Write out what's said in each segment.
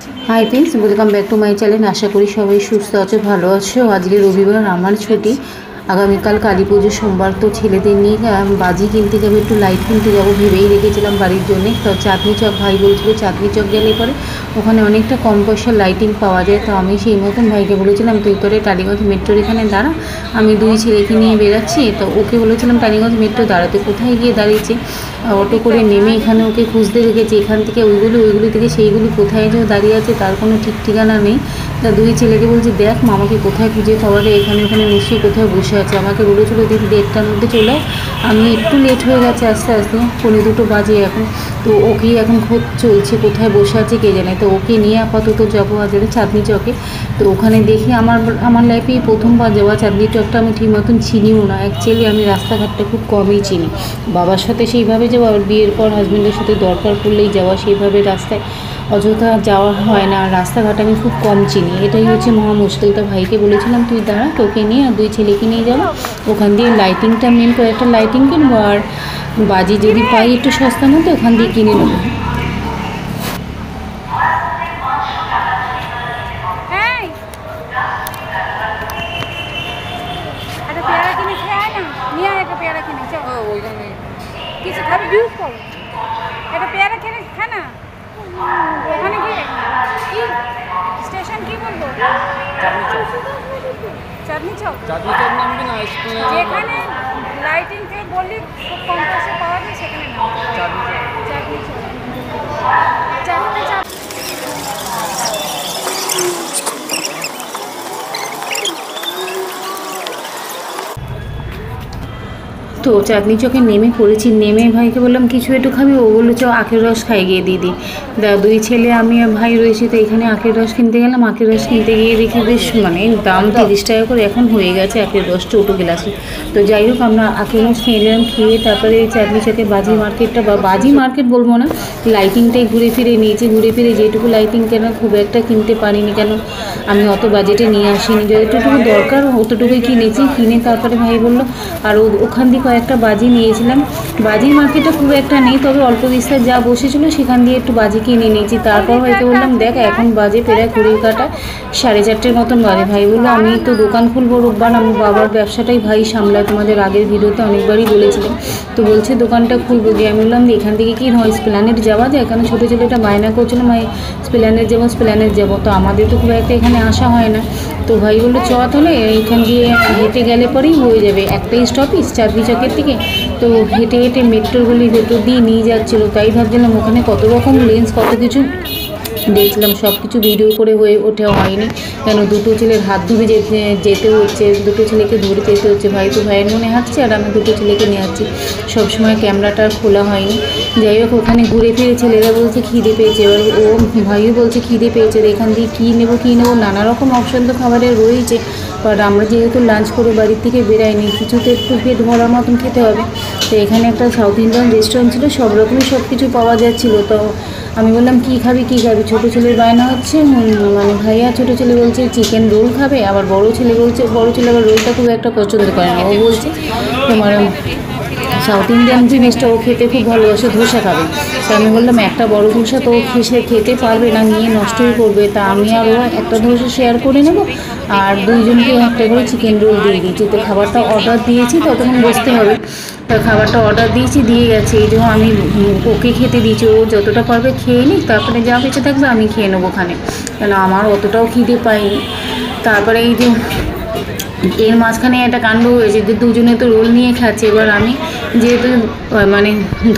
High friends welcome back to my channel. आशा करी सबाई सुस्थ आछो भालो आछो। आज के रविवार आमार छुट्टी। आगामीकाल काली पुजो सोमवार तो छेलेदेर निये बाजी किनते जाबो, एकटु लाइट किनते जाबो भेबेई रेखेछिलाम बाड़िर जोन्नो। तो चाँदनी चक भाई बोलछिलो चाँदनी चक गेले परे ओखाने अनेकटा कम पयसार लाइटिंग पाওয়া যায়। तो आमी सेई मतन भाईके बोलेछिलाम तुई तोरे टालिगंज मेट्रोर एखाने दाঁড়া, आमी दुई छेलेके निये बेराচ্ছি। तो ओके बोलेछिलाम टालिगंज मेट्रो दाঁড়াতে, कोथाय गिये दाঁড়িয়েছে অটো করে নেমে এখানে ওকে খুঁজতে রেখেছি। এখান থেকে ওইগুলি থেকে সেইগুলি কোথায় যে দাঁড়িয়ে আছে তার কোনো ঠিক ঠিকানা নেই। তা দুই ছেলেকে বলছি দেখ মামাকে কোথায় খুঁজে পাওয়া যায়, এখানে ওখানে নিশ্চয়ই কোথায় বসে আছে। আমাকে বলেছিল দিদি 1:30টার মধ্যে চলে। আমি একটু লেট হয়ে গেছে আস্তে আস্তে, 1:45 বাজে এখন। তো ওকেই এখন খোঁজ চলছে কোথায় বসে আছে কে জানে। তো ওকে নিয়ে আপাতত যাবো আজ চাঁদনি চকে। তো ওখানে দেখি আমার লাইফে প্রথমবার যাওয়া চাঁদনি চকটা আমি ঠিক মতন চিনিও না। অ্যাকচুয়ালি আমি রাস্তাঘাটটা খুব কমই চিনি। বাবার সাথে সেইভাবে যাওয়া, বিয়ের পর হাজব্যান্ডের সাথে দরকার পড়লেই যাওয়া, সেইভাবে রাস্তায় অযথা যাওয়া হয় না। রাস্তাঘাট আমি খুব কম চিনি, এটাই হচ্ছে মহা মুশকিল। তো ভাইকে বলেছিলাম তুই দাঁড়া, তোকে নিয়ে আর দুই ছেলেকে নিয়ে যাবো। ওখান দিয়ে লাইটিংটা মেন কয়েকটা লাইটিং কিনবো, আর বাজি যদি পাই একটু সস্তার মধ্যে ওখান দিয়ে কিনে নেবো। চাঁদনি চক নামবি না, যেখানে লাইটিং থেকে বললি খুব কম পয়সা পাওয়া যায় সেখানে নামবি। চাঁদনি চক তো চাঁদনি চকে নেমে পড়েছি। নেমে ভাইকে বললাম কিছু একটু খাবি, ও বললো চ আখের রস খাই গিয়ে দিদি। দুই ছেলে আমি আর ভাই রয়েছি। তো এখানে আখের রস কিনতে গেলাম। আখের রস কিনতে গিয়ে দেখি বেশ দাম 30 টাকা করে এখন হয়ে গেছে আখের রস ছোটো গ্লাসে। তো যাই হোক আমরা আখের রস খেয়ে নিলাম। খেয়ে তারপরে চাঁদনি চকে বাজি মার্কেটটা, বা বাজি মার্কেট বলবো না, লাইটিংটাই ঘুরে ফিরে নিয়েছি। ঘুরে ফিরে যেটুকু লাইটিং কেন খুব একটা কিনতে পারিনি, কেন আমি অত বাজেটে নিয়ে আসিনি। যতটুকু দরকার অতটুকুই কিনেছি। কিনে তারপরে ভাই বললো আর ওখান দিয়ে কয়েকটা বাজি নিয়েছিলাম। বাজির মার্কেটটা খুব একটা নেই, তবে অল্প বিস্তার যা বসেছিল সেখান দিয়ে একটু বাজি কিনে নিয়েছি। তারপর ভাইকে বললাম দেখ এখন বাজে প্রায় 4:30 মতন বাজে। ভাই বললো আমি তো দোকান খুলবো রোববার, আমার বাবার ব্যবসাটাই ভাই সামলায়, তোমাদের আগের ভিডিওতে অনেকবারই বলেছিলাম। তো বলছে দোকানটা খুলবো গিয়ে। আমি বললাম এখান থেকে কি হয় স্প্ল্যানেড যাওয়া যায়, কারণ ছোটো ছেলেটা বায়না করছিলাম স্প্ল্যানেড যাবো। তো আমাদের তো খুব একটা এখানে আসা হয় না। তো ভাই বললো চ তাহলে এইখান দিয়ে হেঁটে গেলে পরেই হয়ে যাবে, একটাই স্টপেজ চাঁদনি চকের থেকে। তো হেঁটে হেঁটে মেট্রোগুলি ভেতর দিয়ে নিয়ে যাচ্ছিলো। তাই ভাবছিলাম ওখানে কত রকম লেন্স কত কিছু দেখছিলাম, সব কিছু ভিডিও করে হয়ে ওঠা হয়নি, কেন দুটো ছেলের হাত ধরে যেতে হচ্ছে, দুটো ছেলেকে ধরে যেতে হচ্ছে। ভাই তো ভাইয়ের মনে হাঁটছে আর আমি দুটো ছেলেকে নিয়ে যাচ্ছি, সবসময় ক্যামেরাটা খোলা হয়নি। যাই হোক ওখানে ঘুরে ফিরে ছেলেরা বলছে খিদে পেয়েছে, এবার ও ভাইও বলছে খিদে পেয়েছে, এখান দিয়ে কী নেবো নানা রকম অপশান তো খাবারের রয়েছে। বাট আমরা যেহেতু লাঞ্চ করে বাড়ির থেকে বেরাইনি, কিছু তো একটু পেট ভরার মতন খেতে হবে। তো এখানে একটা সাউথ ইন্ডিয়ান রেস্টুরেন্ট ছিল, সব রকমই সব কিছু পাওয়া যাচ্ছিলো। তো আমি বললাম কী খাবি। ছোটো ছেলের বায়না হচ্ছে, ভাইয়া ছোটো ছেলে বলছে চিকেন রোল খাবে, আবার বড় ছেলে আবার রোলটা খুব একটা পছন্দ করে না। ও বলছে তোমার সাউথ ইন্ডিয়ান জিনিসটা ও খেতে খুব ভালোবাসে, ধোসা খাবে। তো আমি বললাম একটা বড় ধোসা তো সে খেতে পারবে না, নিয়ে নষ্টই করবে। তা আমি আর ও একটা ধোসা শেয়ার করে নেব, আর দুইজনকে একটা করে চিকেন রোল দিয়ে দিয়েছি। তো খাবারটা অর্ডার দিয়েছি, ততক্ষণ বসতে হবে। তা খাবারটা অর্ডার দিয়েছি, দিয়ে গেছে। এই জন্য আমি ওকে খেতে দিয়েছি, ও যতটা পারবে খেয়ে নিক, তারপরে যা বেঁচে থাকবে আমি খেয়ে নেবো ওখানে, কেন আমার অতটাও খিদে পাইনি। তারপরে এই যে এর মাঝখানে একটা কাণ্ড হয়েছে যে দুজনে তো রোল নিয়ে খাচ্ছে। এবার আমি যেহেতু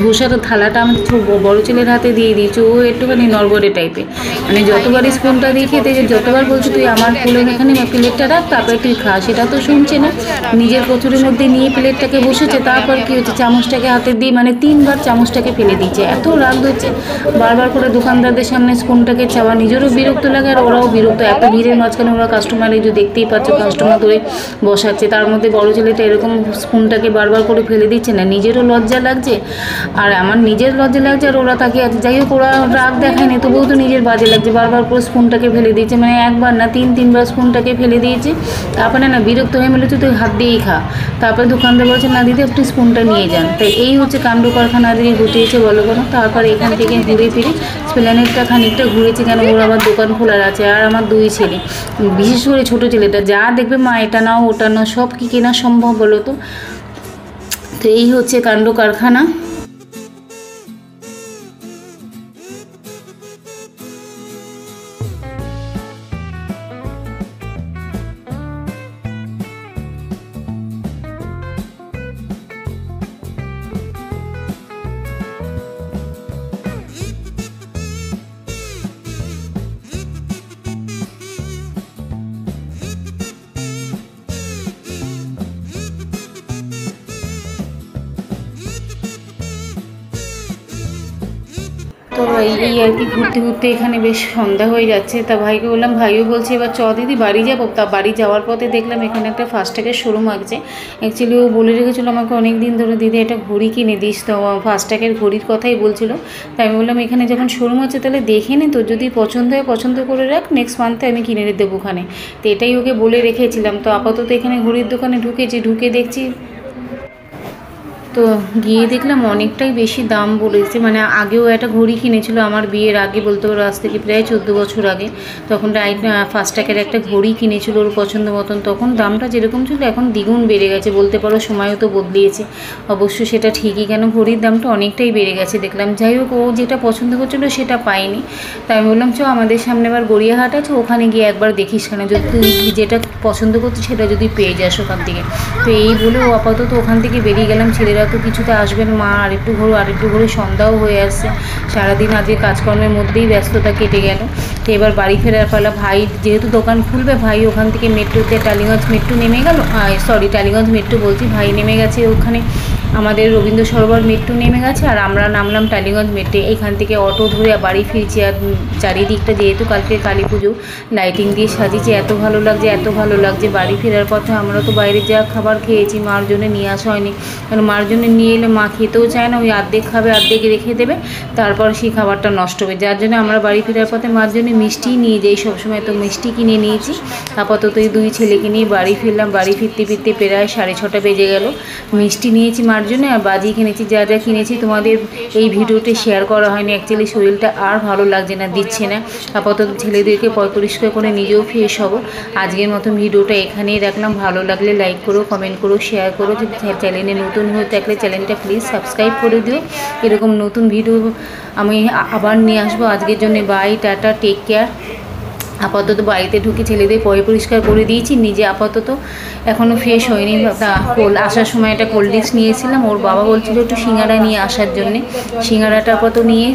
ধোসার থালাটা আমি বড় ছেলের হাতে দিয়ে দিয়েছি, ও একটুখানি নড়বড়ে টাইপের, যতবার স্পুনটা দিয়ে খেতে যতবার বলছি তুই আমার ফুলের এখানে প্লেটটা রাখ তারপরে তুই খা, সেটা তো শুনছে না। নিজের কচুরির মধ্যে নিয়ে প্লেটটাকে বসেছে। তারপর কী হচ্ছে চামচটাকে হাতে দিয়ে 3বার চামচটাকে ফেলে দিচ্ছে। এত রাগ হচ্ছে, বারবার করে দোকানদারদের সামনে স্পুনটাকে চাওয়া, নিজেরও বিরক্ত লাগে আর ওরাও বিরক্ত। এত ভিড়ের মাঝখানে ওরা কাস্টমার, এই যে দেখতেই পাচ্ছ কাস্টমার ধরে বসাচ্ছে, তার মধ্যে বড় ছেলেটা এরকম স্পুনটাকে বারবার করে ফেলে দিচ্ছে না, নিজেরও লজ্জা লাগছে, আর আমার নিজের লজ্জা লাগছে, আর ওরা তাকিয়ে আছে। যাই হোক, ওরা রাগ দেখায়নি, তবুও তো নিজের বাজে লাগছে। বারবার করে স্পুনটাকে ফেলে দিয়েছে, মানে একবার না 3-3বার স্পুনটাকে ফেলে দিয়েছে। তারপরে না বিরক্ত হয়ে বলেছে তুই হাত দিয়েই খা। তারপরে দোকানদার বলছে না দিদি একটু স্পুনটা নিয়ে যান। তাই এই হচ্ছে কাণ্ড কারখানা দিকে ঘটিয়েছে বলো কেন। তারপরে এখান থেকে ঘুরে ফিরে স্প্ল্যানেডটা খানিকটা ঘুরেছে, কেন ওর আবার দোকান খোলার আছে। আর আমার 2 ছেলে, বিশেষ করে ছোটো ছেলেটা যা দেখবে মা এটা নাও ওটা নাও, সব কি কেনা সম্ভব বলো তো। তো এই হচ্ছে কাণ্ড কারখানা। তো এই আর কি ঘুরতে ঘুরতে এখানে বেশ সন্ধ্যা হয়ে যাচ্ছে। তা ভাইকে বললাম, ভাইও বলছে এবার চ দিদি বাড়ি যাবো। তা বাড়ি যাওয়ার পথে দেখলাম এখানে একটা ফাস্ট্যাগের শোরুম আছে। অ্যাকচুয়ালি ও বলে রেখেছিলো আমাকে অনেক দিন ধরে, দিদি একটা ঘড়ি কিনে দিস। তো ফাস্ট্যাগের ঘড়ির কথাই বলছিল। তাই আমি বললাম এখানে যখন শোরুম আছে তাহলে দেখে নে, তো যদি পছন্দ হয় পছন্দ করে রাখ, নেক্সট মান্থে আমি কিনে দেবো ওখানে। তো এটাই ওকে বলে রেখেছিলাম। তো আপাতত এখানে ঘড়ির দোকানে ঢুকেছি, ঢুকে দেখছি তো গিয়ে দেখলাম অনেকটাই বেশি দাম বলেছে। মানে আগেও একটা ঘড়ি কিনেছিল আমার বিয়ের আগে, বলতে পারো আজ থেকে প্রায় 14 বছর আগে। তখন ফাস্ট্যাগের একটা ঘড়ি কিনেছিল ওর পছন্দ মতন। তখন দামটা যেরকম ছিল এখন দ্বিগুণ বেড়ে গেছে, বলতে পারো সময়ও তো বদলিয়েছে। অবশ্য সেটা ঠিকই, কেন ঘড়ির দামটা অনেকটাই বেড়ে গেছে দেখলাম। যাই হোক, ও যেটা পছন্দ করছিল সেটা পাইনি। তাই আমি বললাম চ আমাদের সামনে আবার গড়িয়াহাট আছে, ওখানে গিয়ে একবার দেখিস কেন, যদি তুই যেটা পছন্দ করছিস সেটা যদি পেয়ে যাস ওখান থেকে। তো এই বলে ও আপাতত ওখান থেকে বেরিয়ে গেলাম। ছেলেরা তো কিছুতে আসবেন, মা আরেকটু ঘুরে সন্ধ্যাও হয়ে আসছে। সারাদিন আজকে কাজকর্মের মধ্যেই ব্যস্ততা কেটে গেল। তো এবার বাড়ি ফেরার পালা। ভাই যেহেতু দোকান খুলবে, ভাই ওখান থেকে মেট্রোতে টালিগঞ্জ মেট্রো নেমে গেল। টালিগঞ্জ মেট্রো বলছি, ভাই নেমে গেছে ওখানে আমাদের রবীন্দ্র সরোবর মেট্রো নেমে গেছে, আর আমরা নামলাম টালিগঞ্জ মেট্রো। এখান থেকে অটো ধরে বাড়ি ফিরছি। আর চারিদিকটা যেহেতু কালকে কালী পুজো, লাইটিং দিয়ে সাজিয়েছে, এত ভালো লাগছে, এত ভালো লাগছে। বাড়ি ফেরার পথে আমরা তো বাইরে যা খাবার খেয়েছি, মার জন্য নিয়ে আসা হয়নি, কারণ মার জন্য নিয়ে এলে মা খেতেও চায় না, ওই অর্ধেক খাবে অর্ধেক রেখে দেবে, তারপর সেই খাবারটা নষ্ট হবে। যার জন্য আমরা বাড়ি ফেরার পথে মার জন্য মিষ্টি নিয়ে যাই সবসময়। তো মিষ্টি কিনে নিয়েছি। আপাতত এই 2 ছেলেকে নিয়ে বাড়ি ফিরলাম। বাড়ি ফিরতে ফিরতে প্রায় 6:30 বেজে গেল। মিষ্টি নিয়েছি মার জন্য, আর বাজি কিনেছি। যা যা কিনেছি তোমাদের এই ভিডিওতে শেয়ার করা হয়নি, অ্যাকচুয়ালি শরীরটা আর ভালো লাগছে না, দিচ্ছে না। আপাতত ছেলেদেরকে পরিষ্কার করে নিজেও ফ্রেশ হব। আজকের মতো ভিডিওটা এখানেই রাখলাম। ভালো লাগলে লাইক করো, কমেন্ট করো, শেয়ার করো। যদি চ্যানেলে নতুন হয়ে থাকলে চ্যানেলটা প্লিজ সাবস্ক্রাইব করে দিও। এরকম নতুন ভিডিও আমি আবার নিয়ে আসবো। আজকের জন্য বাই, টাটা, টেক কেয়ার। আপাতত বাড়িতে ঢুকে ছেলেদের পরিষ্কার করে দিয়েছি, নিজে আপাতত এখনও ফ্রেশ হয়নি। আসার সময় একটা কোল্ড ড্রিঙ্কস নিয়েছিলাম, ওর বাবা বলছিল একটু সিঙ্গারা নিয়ে আসার জন্যে। সিঙ্গারাটা আপাতত নিয়ে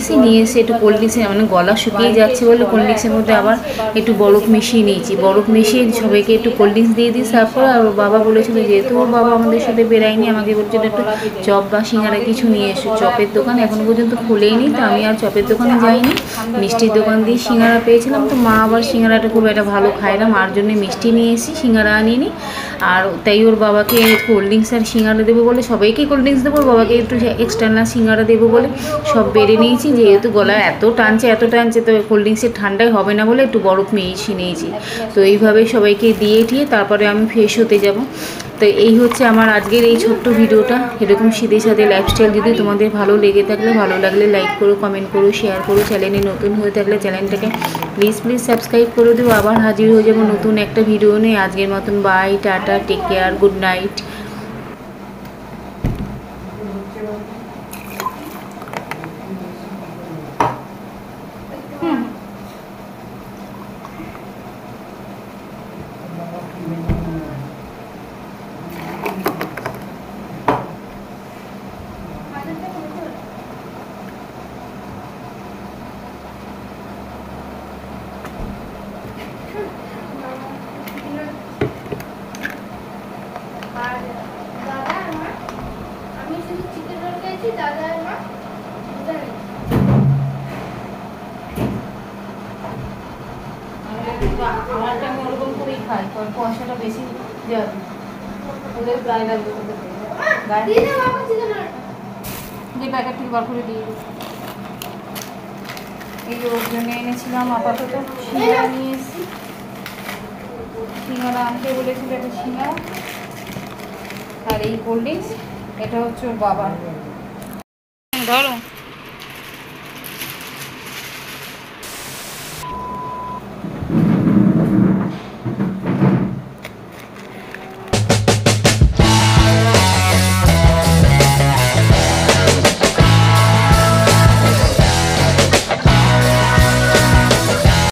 এসে একটু কোল্ড ড্রিঙ্কস, মানে গলা শুকিয়ে যাচ্ছে বলে কোল্ড ড্রিঙ্কসের মধ্যে আবার একটু বরফ মিশিয়ে নিয়েছি। বরফ মিশিয়ে সবাইকে একটু কোল্ড ড্রিঙ্কস দিয়ে দিই। তারপর আর ওর বাবা বলেছিল, যেহেতু ওর বাবা আমাদের সাথে বেরায়নি, আমাকে বলছিল একটু চপ বা সিঙ্গারা কিছু নিয়ে এসো। চপের দোকান এখনও পর্যন্ত খুলেইনি, তো আমি আর চপের দোকানে যাইনি। মিষ্টির দোকান দিয়ে সিঙ্গারা পেয়েছিলাম। তো মা আবার সিঙ্গারাটা খুব একটা ভালো খায় না, মার জন্য মিষ্টি নিয়ে এসেছি, সিঙ্গারা আনিনি। আর তাই ওর বাবাকে কোল্ড ড্রিঙ্কস আর সিঙ্গারা দেবো বলে, সবাইকে কোল্ড ড্রিঙ্কস দেবো, ওর বাবাকে একটু এক্সটার্নাল সিঙ্গারা দেবো বলে সব বেড়ে নিয়েছি। যেহেতু গলা এত টানছে তো কোল্ড ড্রিঙ্কসের ঠান্ডায় হবে না বলে একটু বরফ মিশিয়ে নিয়েছি। তো এইভাবে সবাইকে দিয়ে ঠিয়ে তারপরে আমি ফ্রেশ হতে যাব। তো এই হচ্ছে আমার আজকের এই ছোট্ট ভিডিওটা। এরকম সিধে সাধে লাইফস্টাইল যদি তোমাদের ভালো লেগে থাকলে, ভালো লাগলে লাইক করো, কমেন্ট করো, শেয়ার করো। চ্যানেলে নতুন হয়ে থাকলে চ্যানেলটাকে প্লিজ সাবস্ক্রাইব করে দেবো। আবার হাজির হয়ে যাবো নতুন একটা ভিডিও নিয়ে। আজকের মতন bye, tata, take care, good night. আমার টাইমে ওরকম করেই খাই, পয়সাটা বেশি যাবে, ওদের প্রায় লাগবে। যে প্যাকেট থেকে বার করে দিয়ে দিই। এই যে ওর জন্য এনেছিলাম আপাতত সিঙ্গারা নিয়ে এসেছি, সিঙ্গারা আনতে বলেছিল, একটা সিঙ্গারা আর এই কোল্ড ড্রিঙ্কস, এটা হচ্ছে ওর বাবার। ধরো